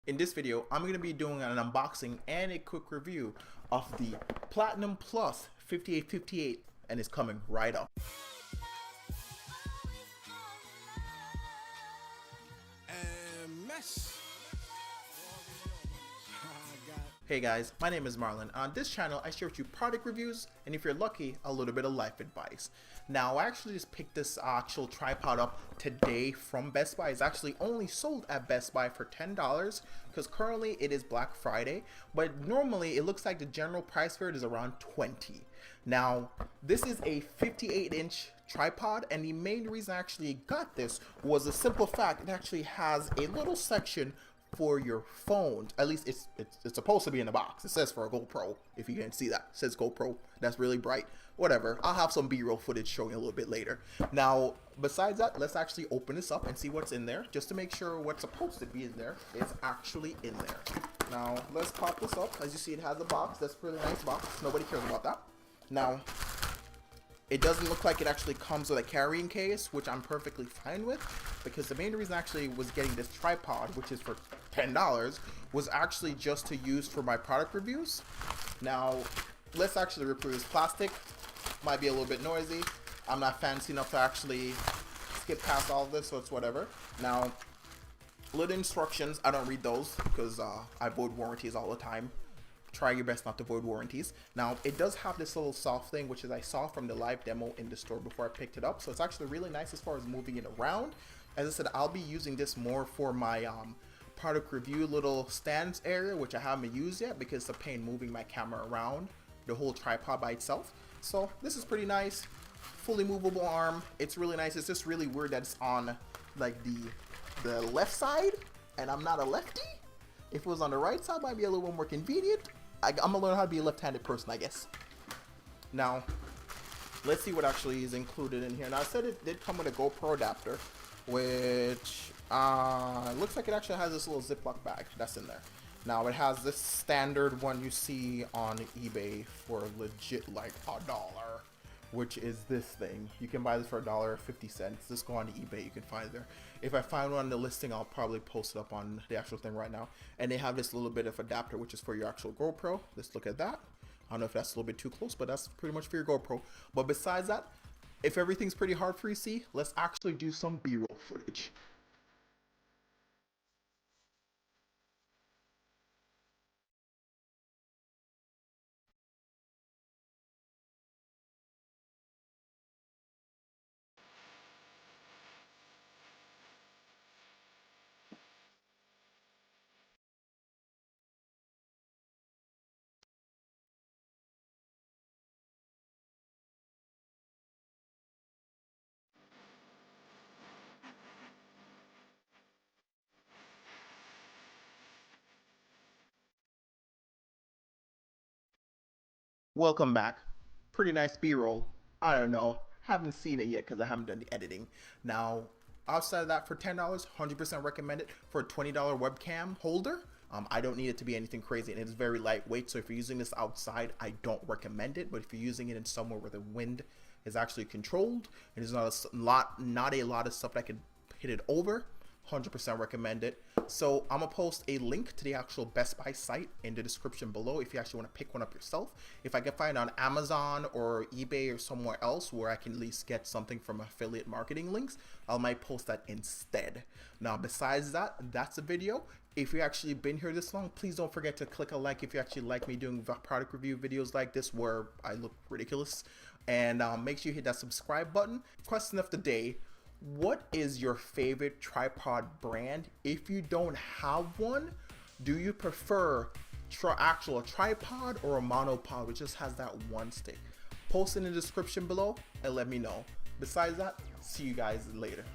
In this video, I'm going to be doing an unboxing and a quick review of the PlatinumPlus 5858, and it's coming right up. Hey guys, my name is Marlon. On this channel, I share with you product reviews, and if you're lucky, a little bit of life advice. Now, I actually just picked this actual tripod up today from Best Buy. It's actually only sold at Best Buy for $10 because currently it is Black Friday, but normally it looks like the general price for it is around $20. Now, this is a 58-inch tripod, and the main reason I actually got this was the simple fact it actually has a little section for your phone. At least it's supposed to be in the box. It says for a GoPro. If you can't see that, it says GoPro. That's really bright. Whatever. I'll have some B-roll footage showing a little bit later. Now, besides that, let's actually open this up and see what's in there, just to make sure what's supposed to be in there is actually in there. Now, let's pop this up. As you see, it has a box. That's a pretty nice box. Nobody cares about that. Now, it doesn't look like it actually comes with a carrying case, which I'm perfectly fine with, because the main reason I actually was getting this tripod, which is for $10, was actually just to use for my product reviews. Now, let's actually rip through this plastic. Might be a little bit noisy. I'm not fancy enough to actually skip past all of this, so it's whatever. Now, little instructions, I don't read those because I void warranties all the time. Try your best not to void warranties. Now, it does have this little soft thing, which is I saw from the live demo in the store before I picked it up. So it's actually really nice as far as moving it around. As I said, I'll be using this more for my product review little stands area, which I haven't used yet because it's a pain moving my camera around the whole tripod by itself. So this is pretty nice. Fully movable arm. It's really nice. It's just really weird that it's on like the left side, and I'm not a lefty. If it was on the right side, it might be a little bit more convenient. I'm gonna learn how to be a left-handed person, I guess. Now, let's see what actually is included in here. Now, I said it did come with a GoPro adapter, which looks like it actually has this little Ziploc bag that's in there. Now, it has this standard one you see on eBay for legit like $1, which is this thing. You can buy this for $1.50. Just go on eBay, you can find it there. If I find one on the listing, I'll probably post it up on the actual thing right now. And they have this little bit of adapter, which is for your actual GoPro. Let's look at that. I don't know if that's a little bit too close, but that's pretty much for your GoPro. But besides that, if everything's pretty hard for you to see, let's actually do some B-roll footage. Welcome back. Pretty nice B-roll. I don't know. Haven't seen it yet because I haven't done the editing. Now, outside of that, for $10, 100% recommend it. For a $20 webcam holder, I don't need it to be anything crazy, and it's very lightweight. So if you're using this outside, I don't recommend it. But if you're using it in somewhere where the wind is actually controlled, and there's not a lot of stuff that can hit it over, 100% recommend it. So I'm gonna post a link to the actual Best Buy site in the description below if you actually want to pick one up yourself. If I can find it on Amazon or eBay or somewhere else where I can at least get something from affiliate marketing links, I might post that instead. Now, besides that, that's the video. If you actually been here this long, please don't forget to click a like if you actually like me doing product review videos like this where I look ridiculous. And make sure you hit that subscribe button. Question of the day: what is your favorite tripod brand? If you don't have one, do you prefer a tripod or a monopod which just has that one stick? Post in the description below and let me know. Besides that, see you guys later.